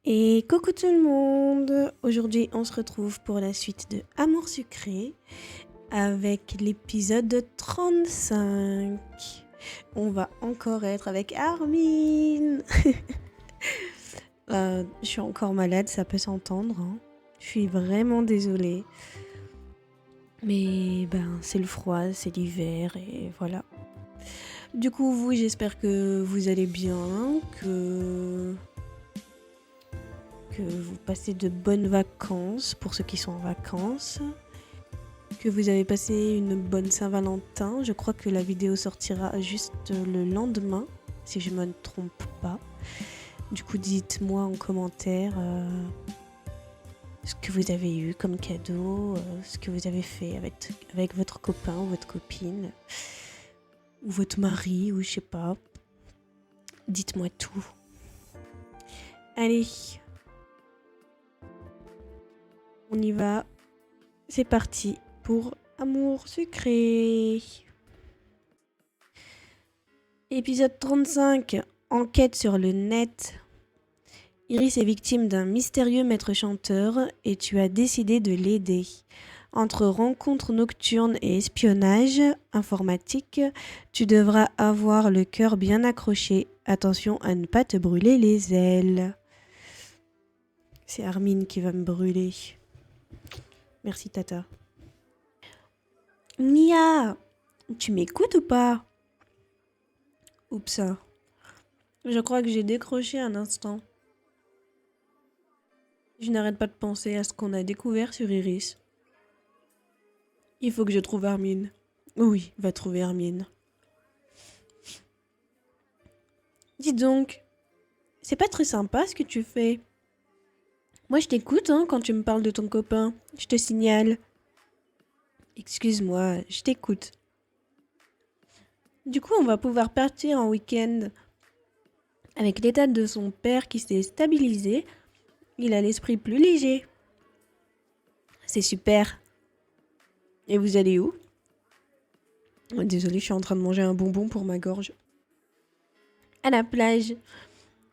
Et coucou tout le monde! Aujourd'hui, on se retrouve pour la suite de Amour sucré avec l'épisode 35. On va encore être avec Armin. Je suis encore malade, ça peut s'entendre, hein. Je suis vraiment désolée. Mais c'est le froid, c'est l'hiver et voilà. Du coup, vous, j'espère que vous allez bien, que vous passez de bonnes vacances pour ceux qui sont en vacances, que vous avez passé une bonne Saint-Valentin. Je crois que la vidéo sortira juste le lendemain, si je ne me trompe pas. Du coup, dites-moi en commentaire ce que vous avez eu comme cadeau, ce que vous avez fait avec votre copain ou votre copine, ou votre mari, ou je sais pas. Dites-moi tout. Allez, on y va. C'est parti pour Amour sucré. Épisode 35. Enquête sur le net. Iris est victime d'un mystérieux maître chanteur et tu as décidé de l'aider. Entre rencontres nocturnes et espionnage informatique, tu devras avoir le cœur bien accroché. Attention à ne pas te brûler les ailes. C'est Armin qui va me brûler. Merci Tata. Nia, tu m'écoutes ou pas? Oups. Je crois que j'ai décroché un instant. Je n'arrête pas de penser à ce qu'on a découvert sur Iris. Il faut que je trouve Armin. Oui, va trouver Armin. Dis donc, c'est pas très sympa ce que tu fais. Moi je t'écoute quand tu me parles de ton copain. Je te signale. Excuse-moi, je t'écoute. Du coup, on va pouvoir partir en week-end. Avec l'état de son père qui s'est stabilisé, il a l'esprit plus léger. C'est super. Et vous allez où? Désolée, je suis en train de manger un bonbon pour ma gorge. À la plage.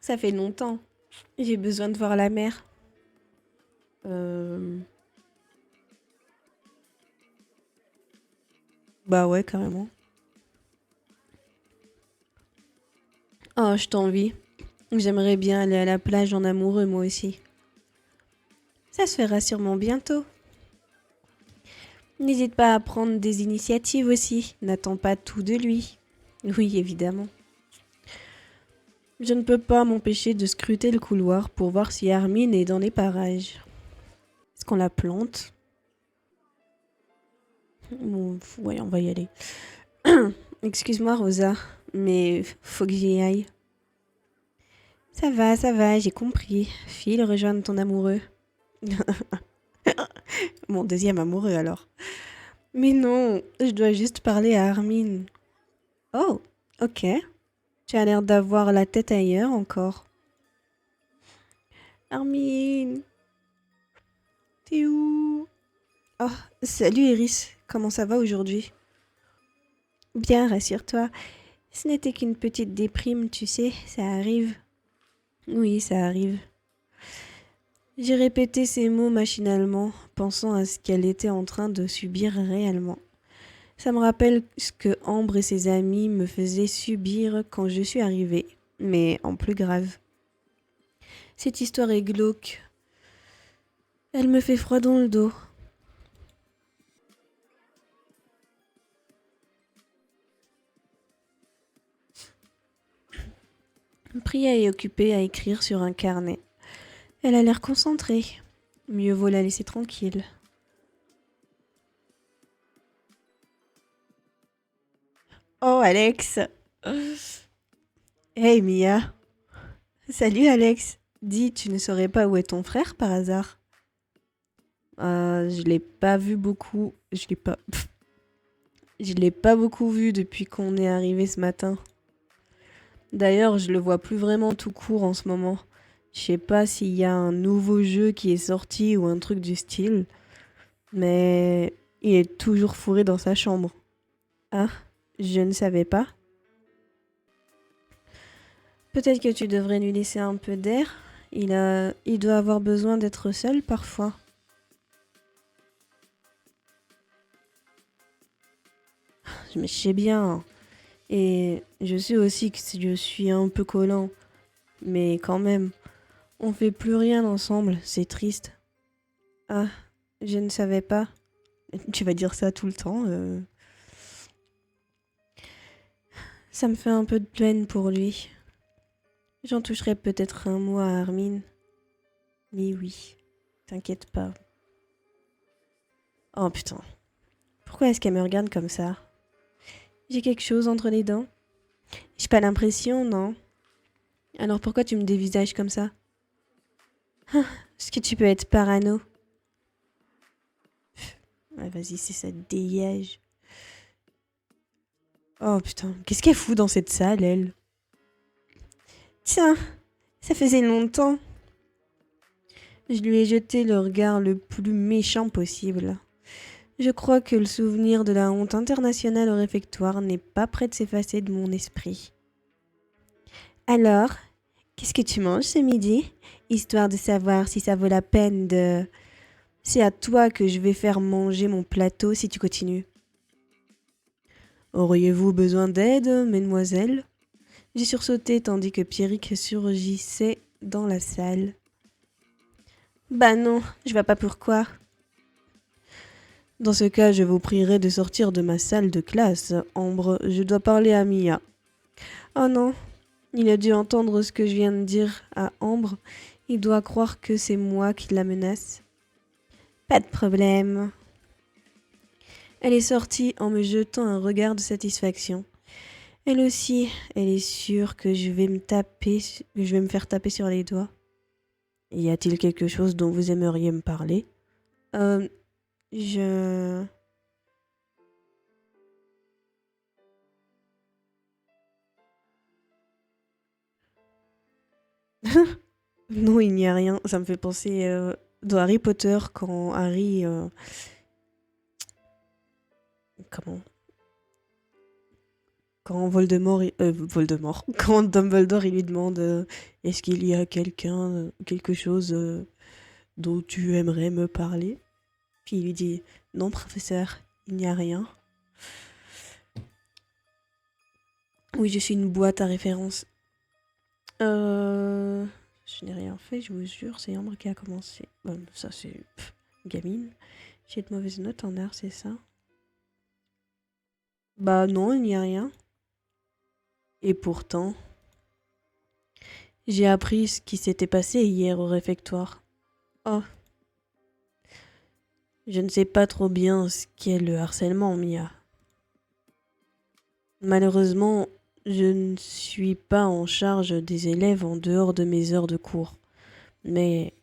Ça fait longtemps. J'ai besoin de voir la mer. Bah ouais, carrément. Oh, je t'envie. J'aimerais bien aller à la plage en amoureux, moi aussi. Ça se fera sûrement bientôt. N'hésite pas à prendre des initiatives aussi. N'attends pas tout de lui. Oui, évidemment. Je ne peux pas m'empêcher de scruter le couloir pour voir si Armin est dans les parages. Est-ce qu'on la plante? Bon, ouais, on va y aller. Excuse-moi, Rosa, mais faut que j'y aille. Ça va, j'ai compris. File rejoindre ton amoureux. Mon deuxième amoureux, alors. Mais non, je dois juste parler à Armin. Oh, ok. Tu as l'air d'avoir la tête ailleurs encore. Armin, t'es où? Oh, salut Iris, comment ça va aujourd'hui? Bien, rassure-toi. Ce n'était qu'une petite déprime, tu sais, ça arrive. Oui, ça arrive. J'ai répété ces mots machinalement, pensant à ce qu'elle était en train de subir réellement. Ça me rappelle ce que Ambre et ses amis me faisaient subir quand je suis arrivée, mais en plus grave. Cette histoire est glauque. Elle me fait froid dans le dos. Priya est occupée à écrire sur un carnet. Elle a l'air concentrée. Mieux vaut la laisser tranquille. Oh, Alex! Hey, Mia! Salut, Alex! Dis, tu ne saurais pas où est ton frère par hasard? Je l'ai pas vu beaucoup. Je l'ai pas beaucoup vu depuis qu'on est arrivé ce matin. D'ailleurs, je le vois plus vraiment tout court en ce moment. Je sais pas s'il y a un nouveau jeu qui est sorti ou un truc du style, mais il est toujours fourré dans sa chambre. Ah, je ne savais pas. Peut-être que tu devrais lui laisser un peu d'air. Il doit avoir besoin d'être seul parfois. Je sais bien. Et je sais aussi que je suis un peu collant. Mais quand même, on fait plus rien ensemble, c'est triste. Ah, je ne savais pas. Tu vas dire ça tout le temps. Ça me fait un peu de peine pour lui. J'en toucherai peut-être un mot à Armin. Mais oui, t'inquiète pas. Oh putain, pourquoi est-ce qu'elle me regarde comme ça? J'ai quelque chose entre les dents? J'ai pas l'impression, non? Alors pourquoi tu me dévisages comme ça? Est-ce que tu peux être parano? Ouais, vas-y, c'est ça, dégage. Oh putain, qu'est-ce qu'elle fout dans cette salle, elle? Tiens, ça faisait longtemps. Je lui ai jeté le regard le plus méchant possible. Je crois que le souvenir de la honte internationale au réfectoire n'est pas prêt de s'effacer de mon esprit. Alors, qu'est-ce que tu manges ce midi? Histoire de savoir si ça vaut la peine de... C'est à toi que je vais faire manger mon plateau si tu continues. Auriez-vous besoin d'aide, mesdemoiselles? J'ai sursauté tandis que Pierrick surgissait dans la salle. Bah non, je vois pas pourquoi. Dans ce cas, je vous prierai de sortir de ma salle de classe. Ambre, je dois parler à Mia. Oh non, il a dû entendre ce que je viens de dire à Ambre. Il doit croire que c'est moi qui la menace. Pas de problème. Elle est sortie en me jetant un regard de satisfaction. Elle aussi, elle est sûre que je vais me faire taper sur les doigts. Y a-t-il quelque chose dont vous aimeriez me parler? Euh, je... Non, il n'y a rien. Ça me fait penser dans Harry Potter quand Harry... comment? Quand Voldemort. Quand Dumbledore il lui demande est-ce qu'il y a quelque chose dont tu aimerais me parler? Puis il lui dit non, professeur, il n'y a rien. Oui, je suis une boîte à référence. Je n'ai rien fait, je vous jure, c'est Ambre qui a commencé. Bon, ça c'est gamine. J'ai de mauvaises notes en art, c'est ça? Bah non, il n'y a rien. Et pourtant, j'ai appris ce qui s'était passé hier au réfectoire. Oh, je ne sais pas trop bien ce qu'est le harcèlement, Mia. Malheureusement, je ne suis pas en charge des élèves en dehors de mes heures de cours. Mais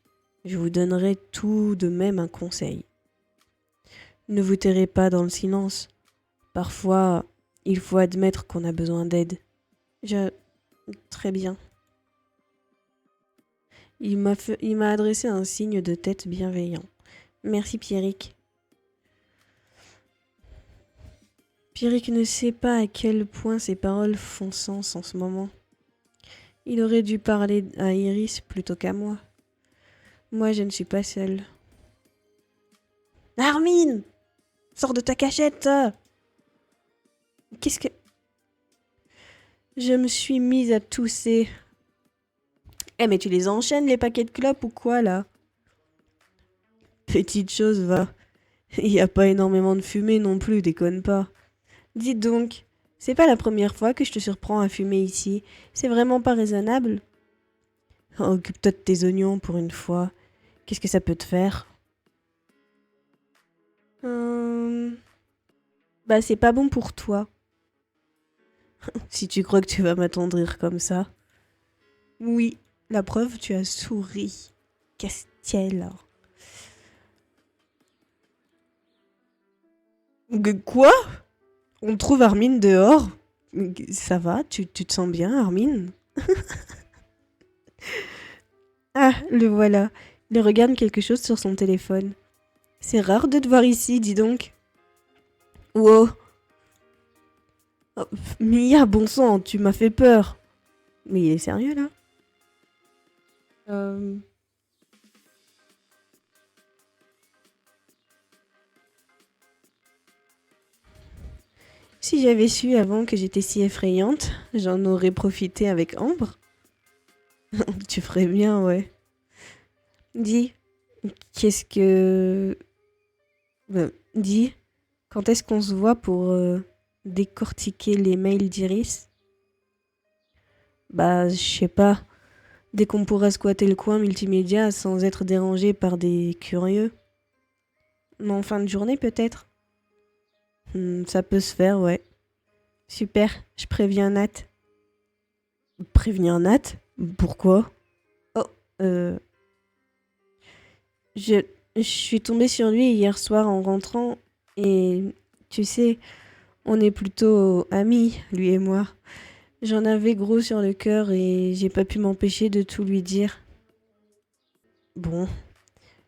je vous donnerai tout de même un conseil. Ne vous tairez pas dans le silence. Parfois, il faut admettre qu'on a besoin d'aide. Je... Très bien. Il m'a adressé un signe de tête bienveillant. Merci Pierrick. Pierrick ne sait pas à quel point ses paroles font sens en ce moment. Il aurait dû parler à Iris plutôt qu'à moi. Moi, je ne suis pas seule. Armin! Sors de ta cachette! Qu'est-ce que... Je me suis mise à tousser. Eh mais tu les enchaînes les paquets de clopes ou quoi là? Petite chose, va. Il y a pas énormément de fumée non plus, déconne pas. Dites donc, c'est pas la première fois que je te surprends à fumer ici. C'est vraiment pas raisonnable? Occupe-toi de tes oignons pour une fois. Qu'est-ce que ça peut te faire? Bah c'est pas bon pour toi. Si tu crois que tu vas m'attendrir comme ça. Oui, la preuve, tu as souri. Castiel. Quoi? On trouve Armin dehors? Ça va? Tu te sens bien, Armin? Ah, le voilà. Il regarde quelque chose sur son téléphone. C'est rare de te voir ici, dis donc. Wow. Oh, Mia, bon sang, tu m'as fait peur. Mais il est sérieux là? Euh, Si j'avais su avant que j'étais si effrayante, j'en aurais profité avec Ambre. Tu ferais bien, ouais. Dis, qu'est-ce que... dis, quand est-ce qu'on se voit pour décortiquer les mails d'Iris? Bah, je sais pas. Dès qu'on pourra squatter le coin multimédia sans être dérangé par des curieux. Mais en fin de journée, peut-être. Ça peut se faire, ouais. Super, je préviens Nat. Prévenir Nat? Pourquoi? Oh, euh... Je, je suis tombée sur lui hier soir en rentrant et tu sais, on est plutôt amis, lui et moi. J'en avais gros sur le cœur et j'ai pas pu m'empêcher de tout lui dire. Bon,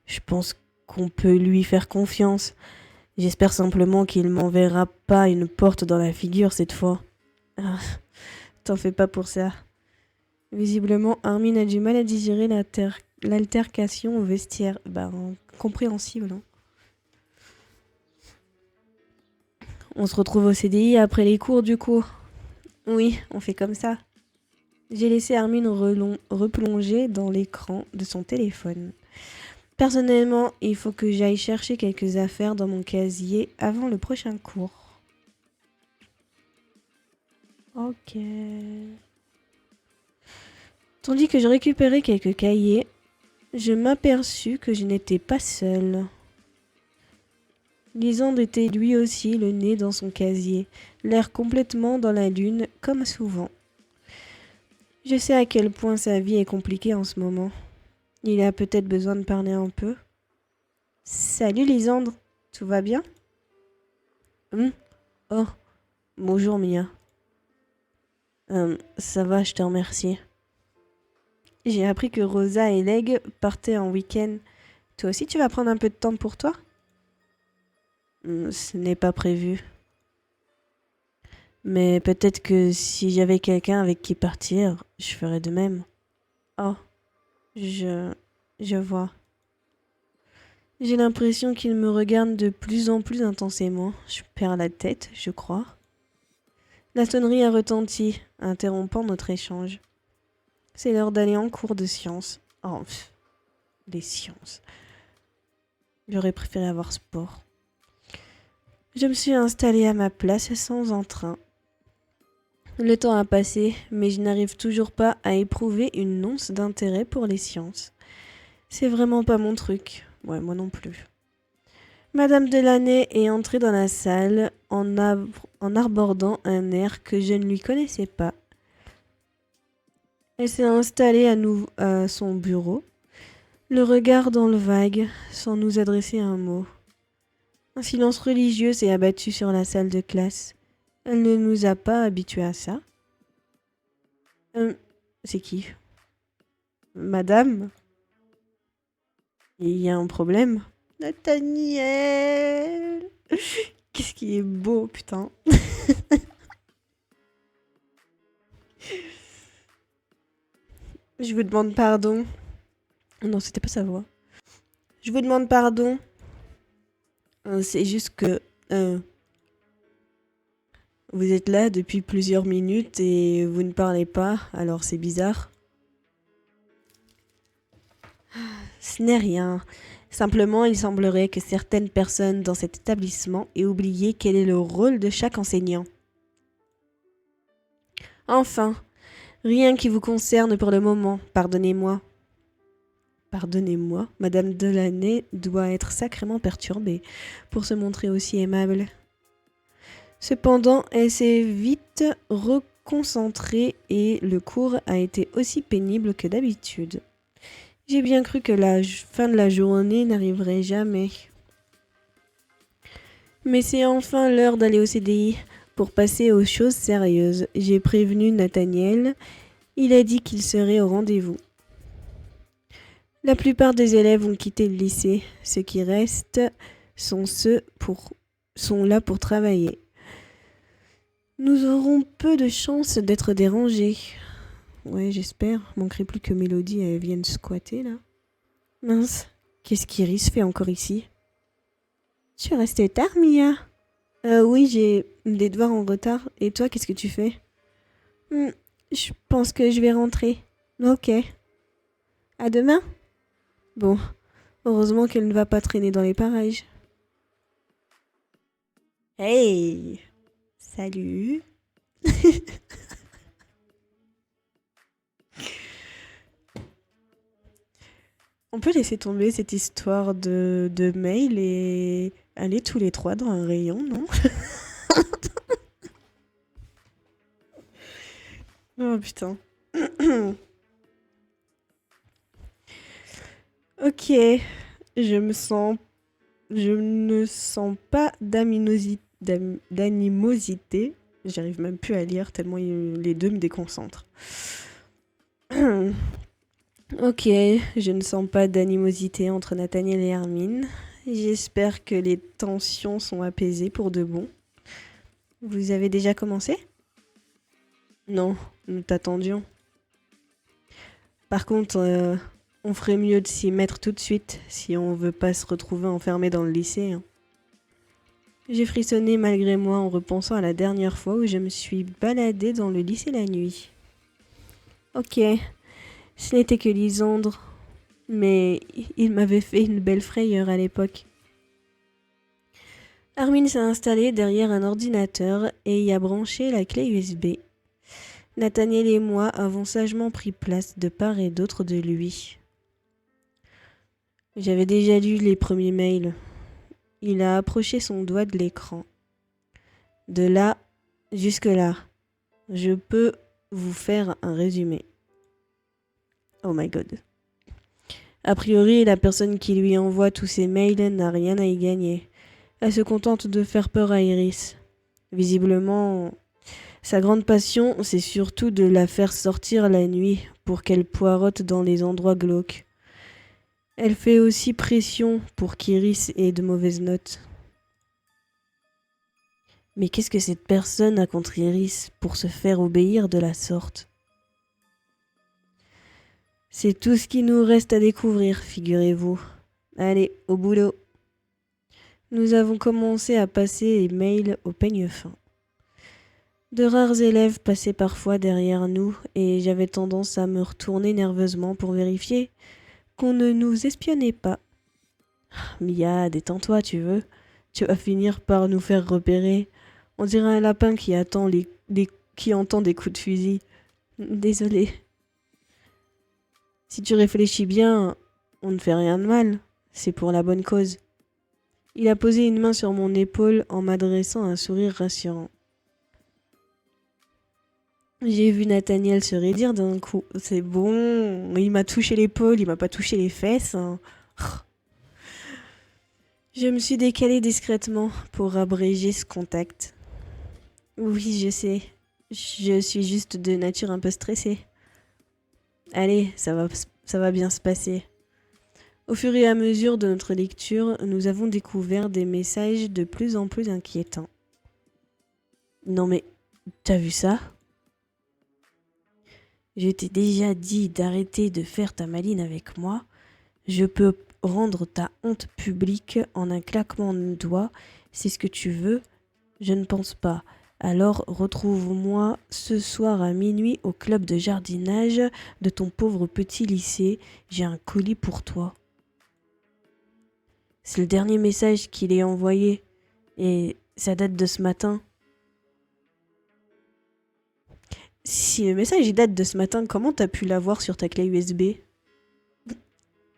je pense qu'on peut lui faire confiance. J'espère simplement qu'il m'enverra pas une porte dans la figure cette fois. Ah, t'en fais pas pour ça. Visiblement, Armin a du mal à digérer l'altercation au vestiaire. Bah, compréhensible, hein. On se retrouve au CDI après les cours du coup. Oui, on fait comme ça. J'ai laissé Armin replonger dans l'écran de son téléphone. Personnellement, il faut que j'aille chercher quelques affaires dans mon casier avant le prochain cours. Ok. Tandis que je récupérais quelques cahiers, je m'aperçus que je n'étais pas seule. Lisande était lui aussi le nez dans son casier, l'air complètement dans la lune, comme souvent. Je sais à quel point sa vie est compliquée en ce moment. Il a peut-être besoin de parler un peu. Salut Lisandre, tout va bien? Oh, bonjour Mia. Ça va, je te remercie. J'ai appris que Rosa et Leg partaient en week-end. Toi aussi tu vas prendre un peu de temps pour toi? Ce n'est pas prévu. Mais peut-être que si j'avais quelqu'un avec qui partir, je ferais de même. Oh, je... je vois. J'ai l'impression qu'il me regarde de plus en plus intensément. Je perds la tête, je crois. La sonnerie a retenti, interrompant notre échange. C'est l'heure d'aller en cours de sciences. Oh, les sciences. J'aurais préféré avoir sport. Je me suis installée à ma place sans entrain. Le temps a passé, mais je n'arrive toujours pas à éprouver une once d'intérêt pour les sciences. C'est vraiment pas mon truc. Ouais, moi non plus. Madame Delaney est entrée dans la salle en arbordant un air que je ne lui connaissais pas. Elle s'est installée à son bureau, le regard dans le vague, sans nous adresser un mot. Un silence religieux s'est abattu sur la salle de classe. Elle ne nous a pas habitués à ça. C'est qui? Madame? Il y a un problème? Nathaniel! Qu'est-ce qui est beau, putain! Je vous demande pardon. Non, c'était pas sa voix. Je vous demande pardon. C'est juste que vous êtes là depuis plusieurs minutes et vous ne parlez pas, alors c'est bizarre. Ce n'est rien. Simplement, il semblerait que certaines personnes dans cet établissement aient oublié quel est le rôle de chaque enseignant. Enfin, rien qui vous concerne pour le moment, pardonnez-moi. Pardonnez-moi, Madame Delaney doit être sacrément perturbée pour se montrer aussi aimable. Cependant, elle s'est vite reconcentrée et le cours a été aussi pénible que d'habitude. J'ai bien cru que la fin de la journée n'arriverait jamais. Mais c'est enfin l'heure d'aller au CDI pour passer aux choses sérieuses. J'ai prévenu Nathaniel. Il a dit qu'il serait au rendez-vous. La plupart des élèves ont quitté le lycée. Ceux qui restent sont là pour travailler. Nous aurons peu de chances d'être dérangés. Ouais, j'espère. Manquerait plus que Mélodie elle vienne squatter, là. Mince, qu'est-ce qu'Iris fait encore ici? Tu es restée tard, Mia? Oui, j'ai des devoirs en retard. Et toi, qu'est-ce que tu fais? Hmm, je pense que je vais rentrer. Ok. À demain? Bon, heureusement qu'elle ne va pas traîner dans les parages. Hey! Salut! On peut laisser tomber cette histoire de mail et aller tous les trois dans un rayon, non? Oh putain. Ok, je me sens... Je ne sens pas d'animosité. J'arrive même plus à lire tellement les deux me déconcentrent. Ok, je ne sens pas d'animosité entre Nathaniel et Hermine. J'espère que les tensions sont apaisées pour de bon. Vous avez déjà commencé? Non, nous t'attendions. Par contre, on ferait mieux de s'y mettre tout de suite si on veut pas se retrouver enfermé dans le lycée. Hein. J'ai frissonné malgré moi en repensant à la dernière fois où je me suis baladée dans le lycée la nuit. Ok, ce n'était que Lysandre, mais il m'avait fait une belle frayeur à l'époque. Armin s'est installé derrière un ordinateur et y a branché la clé USB. Nathaniel et moi avons sagement pris place de part et d'autre de lui. J'avais déjà lu les premiers mails. Il a approché son doigt de l'écran. De là jusque là, je peux vous faire un résumé. Oh my god. A priori, la personne qui lui envoie tous ces mails n'a rien à y gagner. Elle se contente de faire peur à Iris. Visiblement, sa grande passion, c'est surtout de la faire sortir la nuit pour qu'elle poireaute dans les endroits glauques. Elle fait aussi pression pour qu'Iris ait de mauvaises notes. Mais qu'est-ce que cette personne a contre Iris pour se faire obéir de la sorte? C'est tout ce qui nous reste à découvrir, figurez-vous. Allez, au boulot. Nous avons commencé à passer les mails au peigne fin. De rares élèves passaient parfois derrière nous et j'avais tendance à me retourner nerveusement pour vérifier qu'on ne nous espionnait pas. Mia, détends-toi, tu veux? Tu vas finir par nous faire repérer. On dirait un lapin qui qui entend des coups de fusil. Désolée. Si tu réfléchis bien, on ne fait rien de mal. C'est pour la bonne cause. Il a posé une main sur mon épaule en m'adressant un sourire rassurant. J'ai vu Nathaniel se raidir d'un coup. C'est bon, il m'a touché l'épaule, il m'a pas touché les fesses. Hein. Je me suis décalée discrètement pour abréger ce contact. Oui, je sais. Je suis juste de nature un peu stressée. Allez, ça va bien se passer. Au fur et à mesure de notre lecture, nous avons découvert des messages de plus en plus inquiétants. Non mais, t'as vu ça? Je t'ai déjà dit d'arrêter de faire ta maline avec moi. Je peux rendre ta honte publique en un claquement de doigts. C'est ce que tu veux? Je ne pense pas. Alors retrouve-moi ce soir à minuit au club de jardinage de ton pauvre petit lycée. J'ai un colis pour toi. C'est le dernier message qu'il ait envoyé et ça date de ce matin. Si le message il date de ce matin, comment t'as pu l'avoir sur ta clé USB?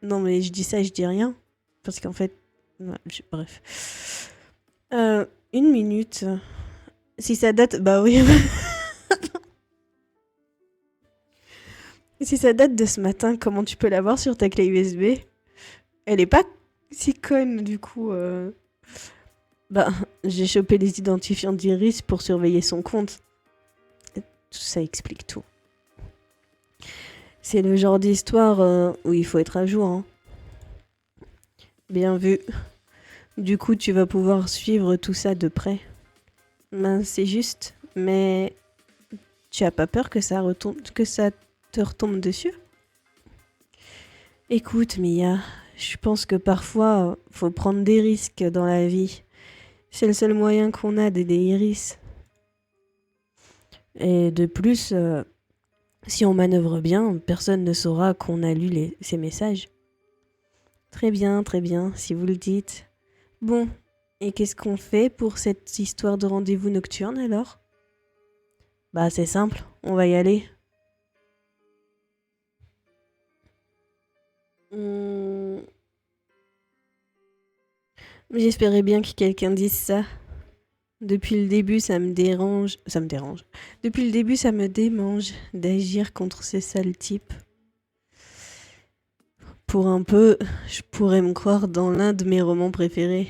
Non mais je dis ça, je dis rien. Parce qu'en fait... Ouais, bref. Une minute. Si ça date... Bah oui. Si ça date de ce matin, comment tu peux l'avoir sur ta clé USB? Elle est pas si conne du coup. Bah, j'ai chopé les identifiants d'Iris pour surveiller son compte. Tout ça explique tout. C'est le genre d'histoire où il faut être à jour. Hein. Bien vu. Du coup, tu vas pouvoir suivre tout ça de près. Ben, c'est juste, mais tu as pas peur que ça te retombe dessus. Écoute, Mia, je pense que parfois, faut prendre des risques dans la vie. C'est le seul moyen qu'on a d'aider Iris. Et de plus, si on manœuvre bien, personne ne saura qu'on a lu ces messages. Très bien, si vous le dites. Bon, et qu'est-ce qu'on fait pour cette histoire de rendez-vous nocturne alors? Bah c'est simple, on va y aller. J'espérais bien que quelqu'un dise ça. Depuis le début, ça me dérange. Depuis le début, ça me démange d'agir contre ce sale type. Pour un peu, je pourrais me croire dans l'un de mes romans préférés.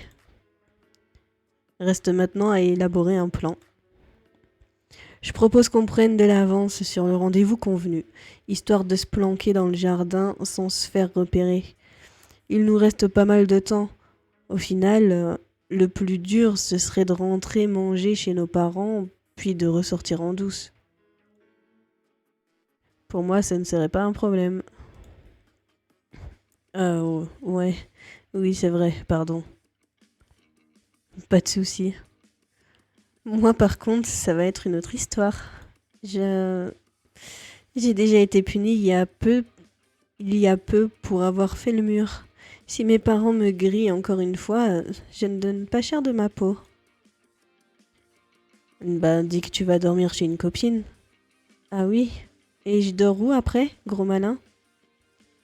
Reste maintenant à élaborer un plan. Je propose qu'on prenne de l'avance sur le rendez-vous convenu, histoire de se planquer dans le jardin sans se faire repérer. Il nous reste pas mal de temps. Au final, le plus dur, ce serait de rentrer manger chez nos parents, puis de ressortir en douce. Pour moi, ça ne serait pas un problème. Ouais. Oui, c'est vrai, pardon. Pas de souci. Moi, par contre, ça va être une autre histoire. J'ai déjà été punie il y a peu pour avoir fait le mur. Si mes parents me grillent encore une fois, je ne donne pas cher de ma peau. Bah, dis que tu vas dormir chez une copine. Ah oui? Et je dors où après, gros malin?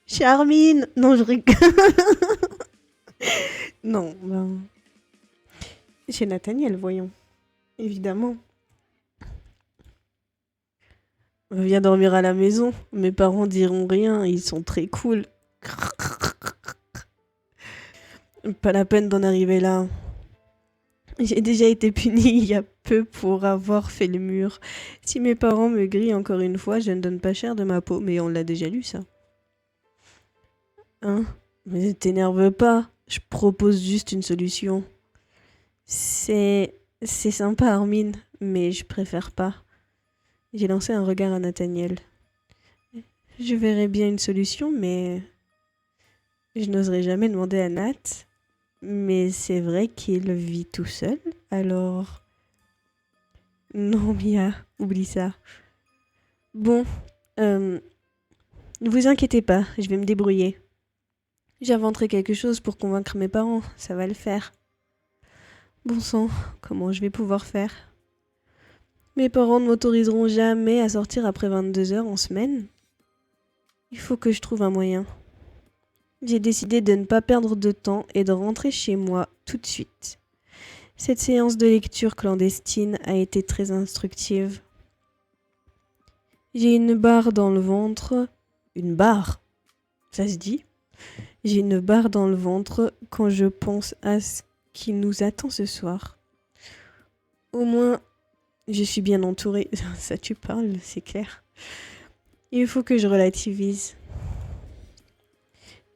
Chez Armin! Non, je rigole. Non, ben... Chez Nathaniel, voyons. Évidemment. Viens dormir à la maison. Mes parents diront rien, ils sont très cool. Pas la peine d'en arriver là. J'ai déjà été punie il y a peu pour avoir fait le mur. Si mes parents me grillent encore une fois, je ne donne pas cher de ma peau, mais on l'a déjà lu ça. Hein? Mais t'énerve pas, je propose juste une solution. C'est sympa Armin, mais je préfère pas. J'ai lancé un regard à Nathaniel. Je verrais bien une solution, mais je n'oserais jamais demander à Nat. Mais c'est vrai qu'il vit tout seul, alors... Non, Mia, oublie ça. Bon, ne vous inquiétez pas, je vais me débrouiller. J'inventerai quelque chose pour convaincre mes parents, ça va le faire. Bon sang, comment je vais pouvoir faire? Mes parents ne m'autoriseront jamais à sortir après 22 heures en semaine. Il faut que je trouve un moyen. J'ai décidé de ne pas perdre de temps et de rentrer chez moi tout de suite. Cette séance de lecture clandestine a été très instructive. J'ai une barre dans le ventre. Une barre? Ça se dit? J'ai une barre dans le ventre quand je pense à ce qui nous attend ce soir. Au moins, je suis bien entourée. Ça tu parles, c'est clair. Il faut que je relativise.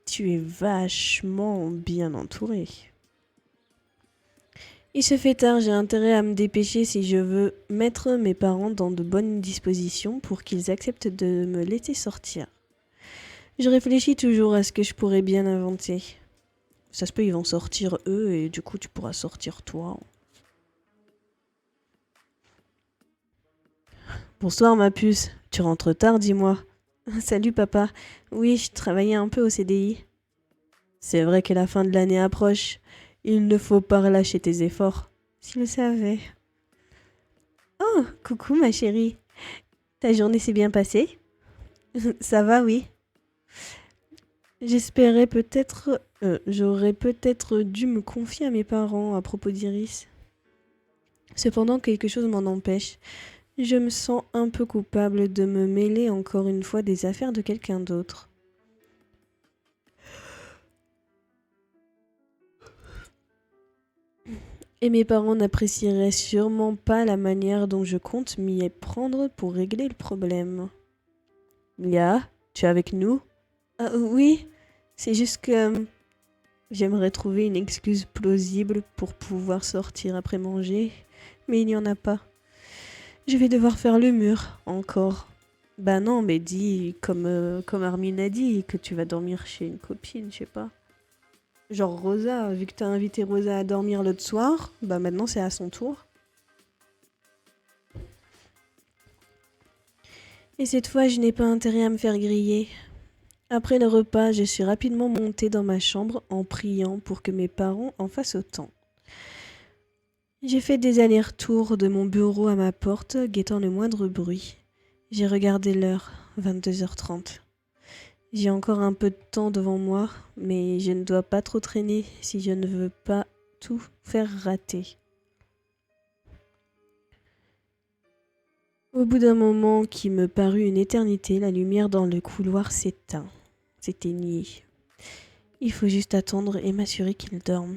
Tu es vachement bien entourée. Il se fait tard, j'ai intérêt à me dépêcher si je veux mettre mes parents dans de bonnes dispositions pour qu'ils acceptent de me laisser sortir. Je réfléchis toujours à ce que je pourrais bien inventer. Ça se peut, ils vont sortir eux et du coup tu pourras sortir toi. Bonsoir ma puce, tu rentres tard, dis-moi. Salut papa. Oui, je travaillais un peu au CDI. C'est vrai que la fin de l'année approche. Il ne faut pas relâcher tes efforts. Si le savais. Oh, coucou ma chérie. Ta journée s'est bien passée? Ça va, oui. J'aurais peut-être dû me confier à mes parents à propos d'Iris. Cependant, quelque chose m'en empêche. Je me sens un peu coupable de me mêler encore une fois des affaires de quelqu'un d'autre. Et mes parents n'apprécieraient sûrement pas la manière dont je compte m'y prendre pour régler le problème. Mia, tu es avec nous? Oui, c'est juste que j'aimerais trouver une excuse plausible pour pouvoir sortir après manger, mais il n'y en a pas. Je vais devoir faire le mur, encore. Bah non, mais dis comme Armin a dit, que tu vas dormir chez une copine, je sais pas. Genre Rosa, vu que t'as invité Rosa à dormir l'autre soir, bah maintenant c'est à son tour. Et cette fois, je n'ai pas intérêt à me faire griller. Après le repas, je suis rapidement montée dans ma chambre en priant pour que mes parents en fassent autant. J'ai fait des allers-retours de mon bureau à ma porte, guettant le moindre bruit. J'ai regardé l'heure, 22h30. J'ai encore un peu de temps devant moi, mais je ne dois pas trop traîner si je ne veux pas tout faire rater. Au bout d'un moment qui me parut une éternité, la lumière dans le couloir s'éteignit. Il faut juste attendre et m'assurer qu'il dorme.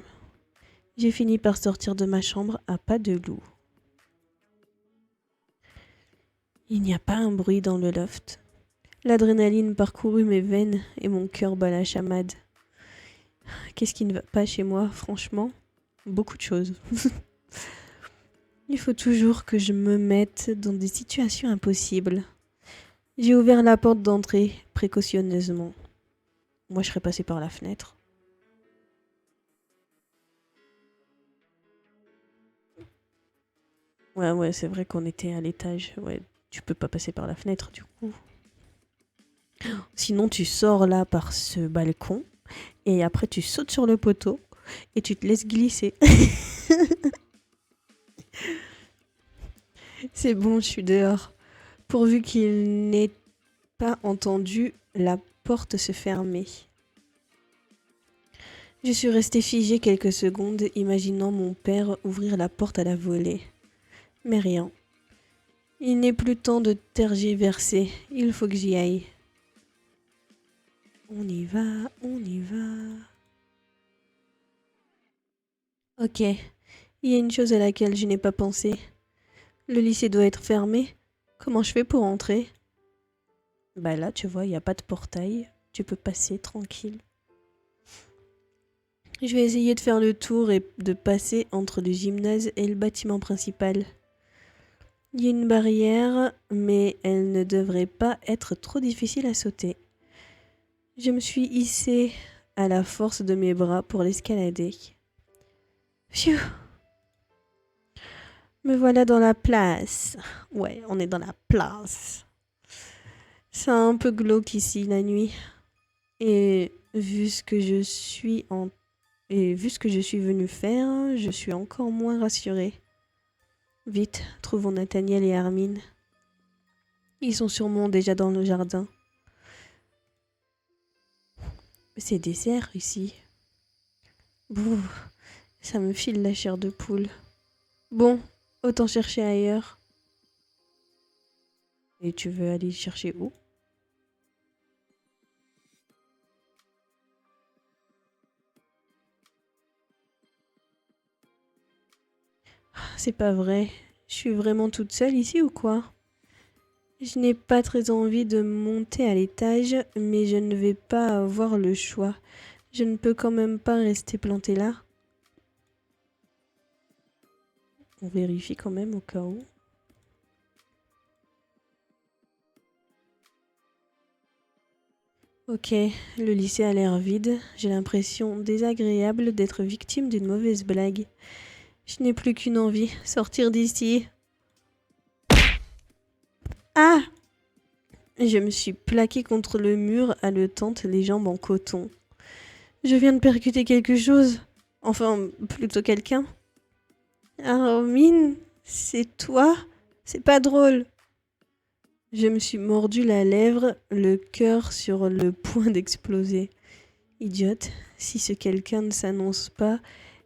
J'ai fini par sortir de ma chambre à pas de loup. Il n'y a pas un bruit dans le loft. L'adrénaline parcourut mes veines et mon cœur bat la chamade. Qu'est-ce qui ne va pas chez moi, franchement? Beaucoup de choses. Il faut toujours que je me mette dans des situations impossibles. J'ai ouvert la porte d'entrée précautionneusement. Moi, je serais passée par la fenêtre. Ouais, c'est vrai qu'on était à l'étage. Ouais, tu peux pas passer par la fenêtre, du coup. Sinon, tu sors là par ce balcon et après, tu sautes sur le poteau et tu te laisses glisser. C'est bon, je suis dehors. Pourvu qu'il n'ait pas entendu la porte se fermer. Je suis restée figée quelques secondes, imaginant mon père ouvrir la porte à la volée. Mais rien. Il n'est plus temps de tergiverser, il faut que j'y aille. On y va, on y va. Ok, il y a une chose à laquelle je n'ai pas pensé. Le lycée doit être fermé. Comment je fais pour entrer? Bah là, tu vois, il n'y a pas de portail. Tu peux passer tranquille. Je vais essayer de faire le tour et de passer entre le gymnase et le bâtiment principal. Il y a une barrière, mais elle ne devrait pas être trop difficile à sauter. Je me suis hissée à la force de mes bras pour l'escalader. Pfiou! Me voilà dans la place. Ouais, on est dans la place. C'est un peu glauque ici la nuit. Et vu ce que je suis venue faire, je suis encore moins rassurée. Vite, trouvons Nathaniel et Armin. Ils sont sûrement déjà dans le jardin. C'est désert ici. Bouh, ça me file la chair de poule. Bon, autant chercher ailleurs. Et tu veux aller chercher où? C'est pas vrai. Je suis vraiment toute seule ici ou quoi? Je n'ai pas très envie de monter à l'étage, mais je ne vais pas avoir le choix. Je ne peux quand même pas rester plantée là. On vérifie quand même au cas où. Ok, le lycée a l'air vide. J'ai l'impression désagréable d'être victime d'une mauvaise blague. Je n'ai plus qu'une envie, sortir d'ici. Ah! Je me suis plaquée contre le mur, haletante, les jambes en coton. Je viens de percuter quelque chose. Enfin, plutôt quelqu'un. Armin, c'est toi? C'est pas drôle. Je me suis mordu la lèvre, le cœur sur le point d'exploser. Idiote, si ce quelqu'un ne s'annonce pas,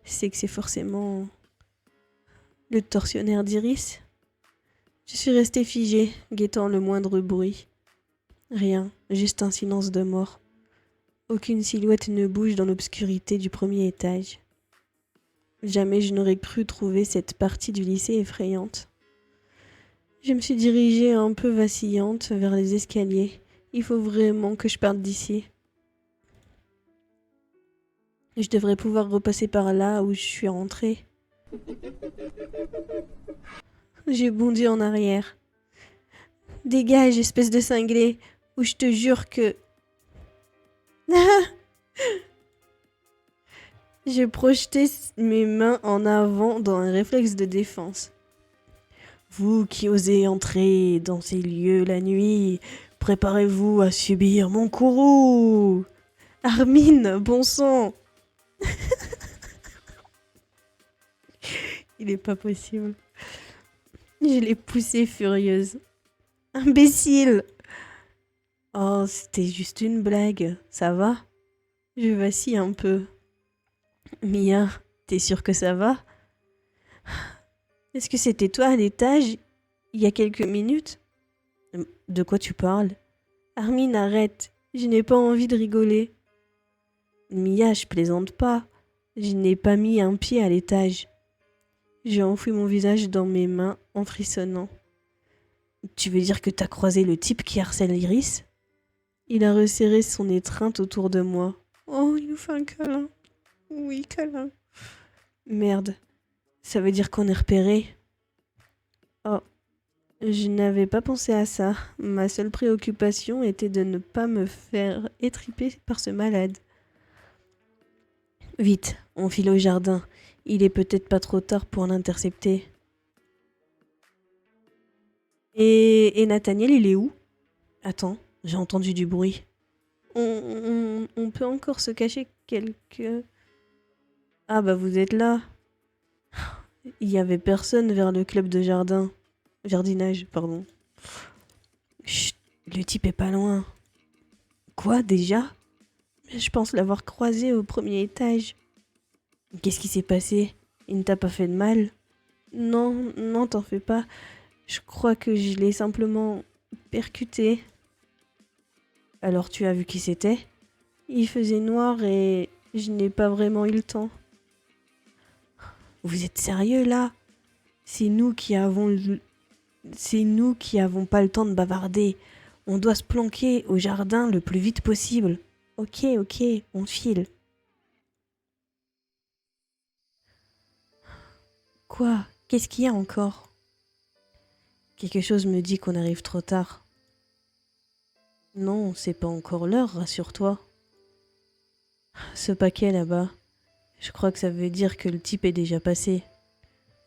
c'est que c'est forcément le tortionnaire d'Iris. Je suis restée figée, guettant le moindre bruit. Rien, juste un silence de mort. Aucune silhouette ne bouge dans l'obscurité du premier étage. Jamais je n'aurais cru trouver cette partie du lycée effrayante. Je me suis dirigée un peu vacillante vers les escaliers. Il faut vraiment que je parte d'ici. Je devrais pouvoir repasser par là où je suis rentrée. J'ai bondi en arrière. Dégage, espèce de cinglé, ou je te jure que... J'ai projeté mes mains en avant dans un réflexe de défense. Vous qui osez entrer dans ces lieux la nuit, préparez-vous à subir mon courroux. Armin, bon sang. Il est pas possible. Je l'ai poussée furieuse. Imbécile. Oh, c'était juste une blague, ça va? Je vacille un peu. Mia, t'es sûre que ça va? Est-ce que c'était toi à l'étage, il y a quelques minutes? De quoi tu parles? Armin, arrête, je n'ai pas envie de rigoler. Mia, je plaisante pas. Je n'ai pas mis un pied à l'étage. J'ai enfoui mon visage dans mes mains en frissonnant. Tu veux dire que t'as croisé le type qui harcèle Iris? Il a resserré son étreinte autour de moi. Oh, il nous fait un câlin. Oui, câlin. Merde, ça veut dire qu'on est repéré. Oh, je n'avais pas pensé à ça. Ma seule préoccupation était de ne pas me faire étriper par ce malade. Vite, on file au jardin. Il est peut-être pas trop tard pour l'intercepter. Et Nathaniel, il est où? Attends, j'ai entendu du bruit. On peut encore se cacher quelques... Ah bah vous êtes là. Il y avait personne vers le club de jardinage, pardon. Chut, le type est pas loin. Quoi, déjà? Je pense l'avoir croisé au premier étage. Qu'est-ce qui s'est passé? Il ne t'a pas fait de mal? Non, non, t'en fais pas. Je crois que je l'ai simplement percuté. Alors tu as vu qui c'était? Il faisait noir et je n'ai pas vraiment eu le temps. Vous êtes sérieux là? C'est nous qui avons pas le temps de bavarder. On doit se planquer au jardin le plus vite possible. Ok, on file. Quoi? Qu'est-ce qu'il y a encore? Quelque chose me dit qu'on arrive trop tard. Non, c'est pas encore l'heure, rassure-toi. Ce paquet là-bas, je crois que ça veut dire que le type est déjà passé.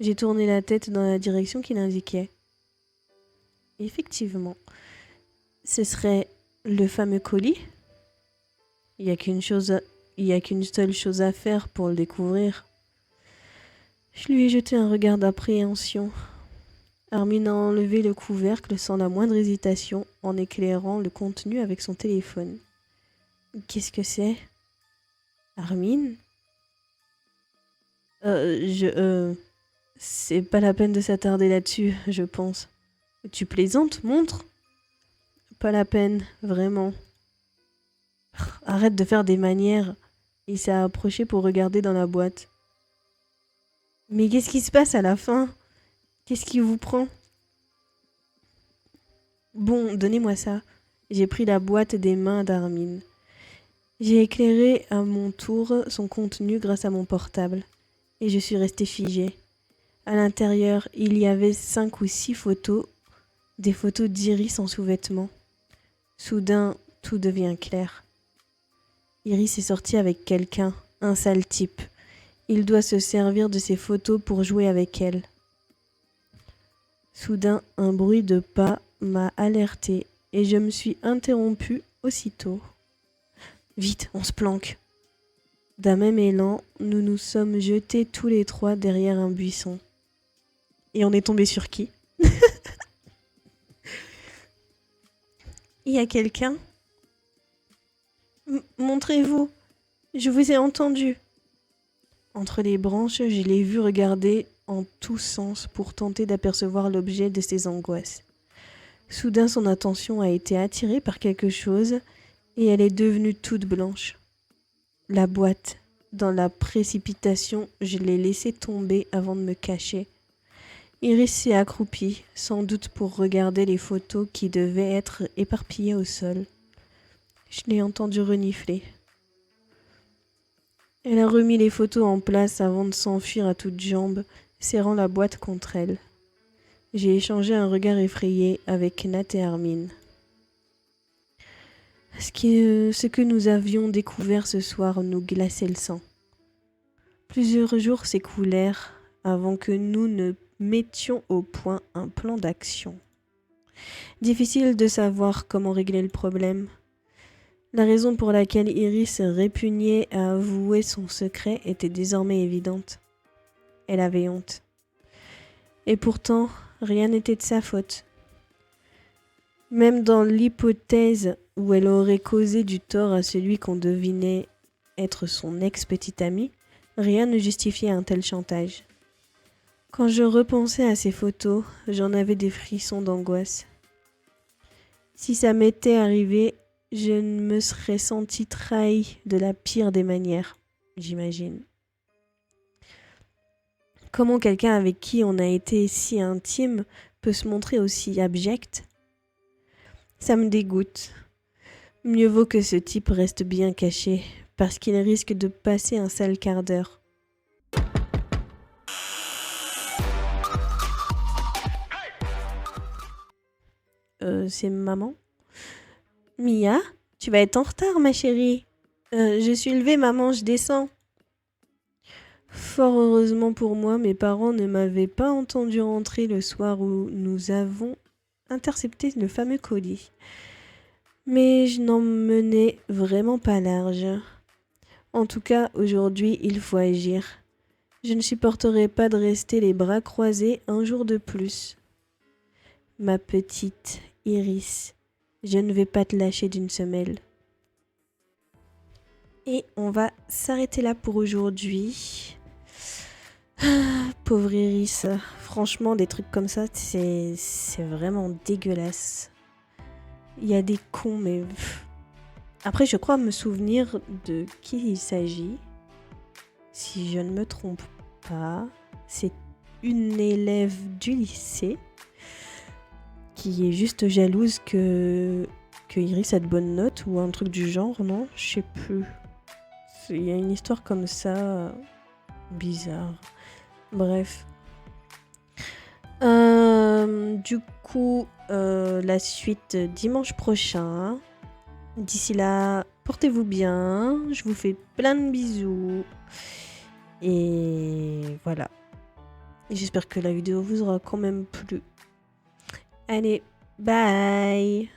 J'ai tourné la tête dans la direction qu'il indiquait. Effectivement, ce serait le fameux colis. Il y a qu'une seule chose à faire pour le découvrir. Je lui ai jeté un regard d'appréhension. Armin a enlevé le couvercle sans la moindre hésitation en éclairant le contenu avec son téléphone. Qu'est-ce que c'est? Armin? C'est pas la peine de s'attarder là-dessus, je pense. Tu plaisantes, montre? Pas la peine, vraiment. Arrête de faire des manières. Il s'est approché pour regarder dans la boîte. Mais qu'est-ce qui se passe à la fin? Qu'est-ce qui vous prend? Bon, donnez-moi ça. J'ai pris la boîte des mains d'Armin. J'ai éclairé à mon tour son contenu grâce à mon portable. Et je suis restée figée. À l'intérieur, il y avait 5 ou 6 photos, des photos d'Iris en sous-vêtements. Soudain, tout devient clair. Iris est sortie avec quelqu'un, un sale type. Il doit se servir de ces photos pour jouer avec elle. Soudain, un bruit de pas m'a alertée et je me suis interrompue aussitôt. Vite, on se planque. D'un même élan, nous nous sommes jetés tous les trois derrière un buisson. Et on est tombé sur qui? Il y a quelqu'un? Montrez-vous. Je vous ai entendu. Entre les branches, je l'ai vu regarder en tous sens pour tenter d'apercevoir l'objet de ses angoisses. Soudain, son attention a été attirée par quelque chose et elle est devenue toute blanche. La boîte. Dans la précipitation, je l'ai laissée tomber avant de me cacher. Iris s'est accroupie, sans doute pour regarder les photos qui devaient être éparpillées au sol. Je l'ai entendue renifler. Elle a remis les photos en place avant de s'enfuir à toutes jambes, serrant la boîte contre elle. J'ai échangé un regard effrayé avec Nat et Armin. Ce que nous avions découvert ce soir nous glaçait le sang. Plusieurs jours s'écoulèrent avant que nous ne mettions au point un plan d'action. Difficile de savoir comment régler le problème. La raison pour laquelle Iris répugnait à avouer son secret était désormais évidente. Elle avait honte. Et pourtant, rien n'était de sa faute. Même dans l'hypothèse où elle aurait causé du tort à celui qu'on devinait être son ex-petite amie, rien ne justifiait un tel chantage. Quand je repensais à ces photos, j'en avais des frissons d'angoisse. Si ça m'était arrivé, je me serais sentie trahie de la pire des manières, j'imagine. Comment quelqu'un avec qui on a été si intime peut se montrer aussi abject ? Ça me dégoûte. Mieux vaut que ce type reste bien caché, parce qu'il risque de passer un sale quart d'heure. C'est maman ? Mia, tu vas être en retard, ma chérie. Je suis levée, maman, je descends. Fort heureusement pour moi, mes parents ne m'avaient pas entendu rentrer le soir où nous avons intercepté le fameux colis. Mais je n'en menais vraiment pas large. En tout cas, aujourd'hui, il faut agir. Je ne supporterai pas de rester les bras croisés un jour de plus. Ma petite Iris, je ne vais pas te lâcher d'une semelle. Et on va s'arrêter là pour aujourd'hui. Pauvre Iris, franchement, des trucs comme ça, c'est vraiment dégueulasse. Il y a des cons, mais... Après, je crois me souvenir de qui il s'agit. Si je ne me trompe pas, c'est une élève du lycée qui est juste jalouse que Iris a de bonnes notes ou un truc du genre, non ? Je sais plus. Il y a une histoire comme ça, bizarre. Bref. Du coup, la suite dimanche prochain. D'ici là, portez-vous bien. Je vous fais plein de bisous. Et voilà. J'espère que la vidéo vous aura quand même plu. Allez, bye!